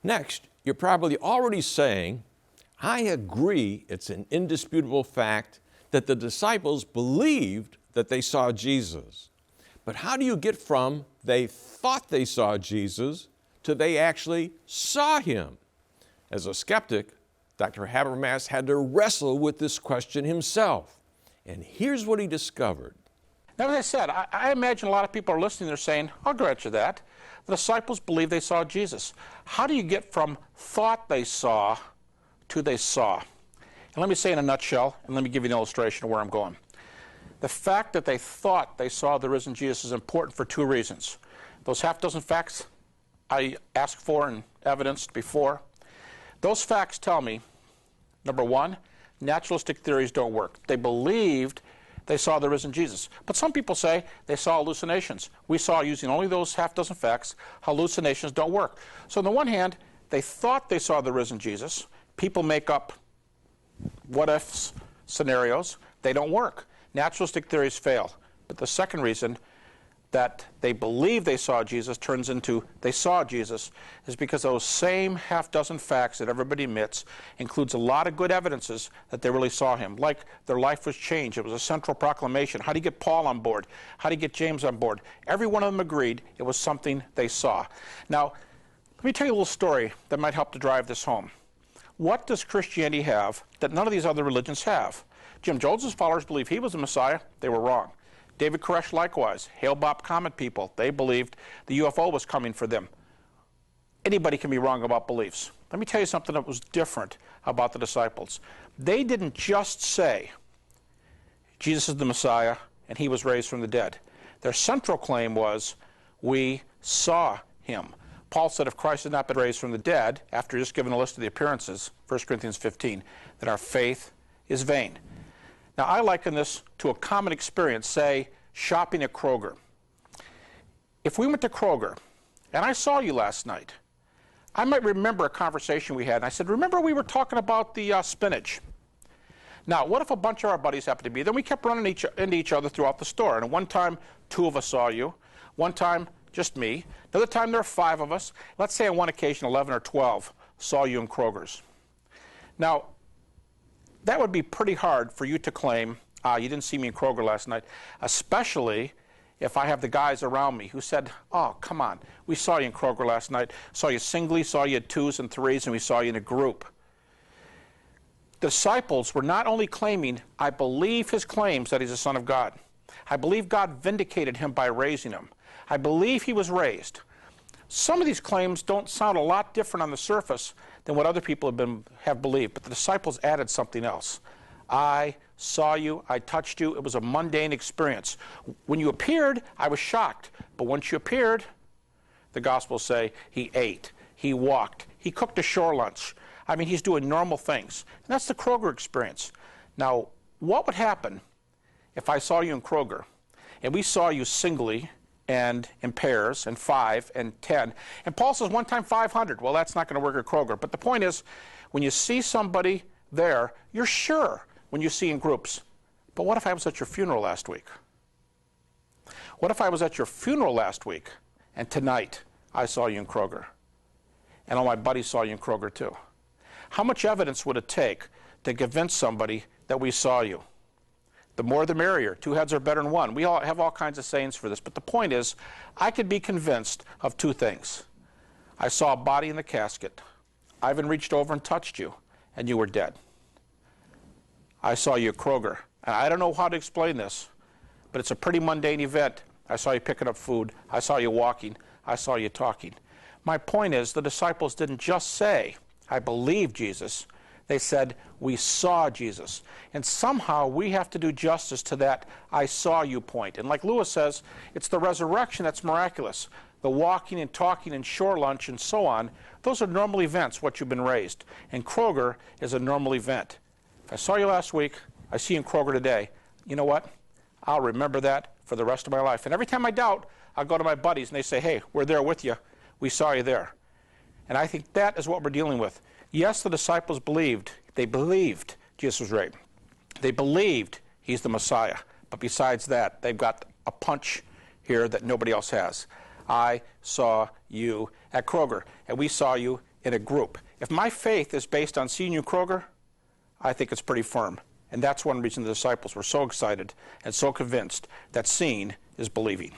Next, you're probably already saying, I agree it's an indisputable fact that the disciples believed that they saw Jesus. But how do you get from they thought they saw Jesus to they actually saw him? As a skeptic, Dr. Habermas had to wrestle with this question himself. And here's what he discovered. Now, as I said, I imagine a lot of people are listening, they're saying, I'll grant you that. The disciples believed they saw Jesus. How do you get from thought they saw to they saw? And let me say in a nutshell, and let me give you an illustration of where I'm going. The fact that they thought they saw the risen Jesus is important for two reasons. Those half dozen facts I asked for and evidenced before, those facts tell me, number one, naturalistic theories don't work. They believed they saw the risen Jesus. But some people say they saw hallucinations. We saw, using only those half dozen facts, hallucinations don't work. So on the one hand, they thought they saw the risen Jesus. People make up what-ifs scenarios. They don't work. Naturalistic theories fail. But the second reason that they believe they saw Jesus turns into they saw Jesus is because those same half dozen facts that everybody admits includes a lot of good evidences that they really saw him, like their life was changed. It was a central proclamation. How do you get Paul on board? How do you get James on board? Every one of them agreed it was something they saw. Now, let me tell you a little story that might help to drive this home. What does Christianity have that none of these other religions have? Jim Jones' followers believed he was the Messiah. They were wrong. David Koresh likewise. Hale-Bopp Comet people, they believed the UFO was coming for them. Anybody can be wrong about beliefs. Let me tell you something that was different about the disciples. They didn't just say, Jesus is the Messiah and he was raised from the dead. Their central claim was, we saw him. Paul said if Christ had not been raised from the dead, after just giving a list of the appearances, 1 Corinthians 15, then our faith is vain. Now, I liken this to a common experience, say, shopping at Kroger. If we went to Kroger, and I saw you last night, I might remember a conversation we had, and I said, remember we were talking about the spinach? Now, what if a bunch of our buddies happened to be there? We kept running into each other throughout the store, and one time, 2 of us saw you. One time, just me. Another time, there were 5 of us. Let's say on one occasion, 11 or 12 saw you in Kroger's. Now, that would be pretty hard for you to claim, you didn't see me in Kroger last night, especially if I have the guys around me who said, oh, come on, we saw you in Kroger last night, saw you singly, saw you at 2s and 3s, and we saw you in a group. The disciples were not only claiming, I believe his claims that he's the Son of God. I believe God vindicated him by raising him. I believe he was raised. Some of these claims don't sound a lot different on the surface than what other people have believed, but the disciples added something else. I saw you, I touched you, it was a mundane experience. When you appeared, I was shocked, but once you appeared, the Gospels say he ate, he walked, he cooked a shore lunch. I mean, he's doing normal things. And that's the Kroger experience. Now, what would happen if I saw you in Kroger, and we saw you singly, and in pairs, and 5, and 10. And Paul says one time 500. Well, that's not going to work at Kroger. But the point is, when you see somebody there, you're sure when you see in groups. But what if I was at your funeral last week? What if I was at your funeral last week, and tonight I saw you in Kroger? And all my buddies saw you in Kroger too. How much evidence would it take to convince somebody that we saw you? The more the merrier. 2 heads are better than 1. We all have all kinds of sayings for this. But the point is, I could be convinced of 2 things. I saw a body in the casket. Ivan reached over and touched you, and you were dead. I saw you at Kroger. And I don't know how to explain this, but it's a pretty mundane event. I saw you picking up food. I saw you walking. I saw you talking. My point is, the disciples didn't just say, I believe Jesus. They said, we saw Jesus. And somehow we have to do justice to that I saw you point. And like Lewis says, it's the resurrection that's miraculous. The walking and talking and shore lunch and so on, those are normal events, what you've been raised. And Kroger is a normal event. If I saw you last week, I see you in Kroger today, you know what? I'll remember that for the rest of my life. And every time I doubt, I'll go to my buddies and they say, hey, we're there with you. We saw you there. And I think that is what we're dealing with. Yes, the disciples believed. They believed Jesus was raised. They believed he's the Messiah. But besides that, they've got a punch here that nobody else has. I saw you at Kroger, and we saw you in a group. If my faith is based on seeing you, Kroger, I think it's pretty firm. And that's one reason the disciples were so excited and so convinced that seeing is believing.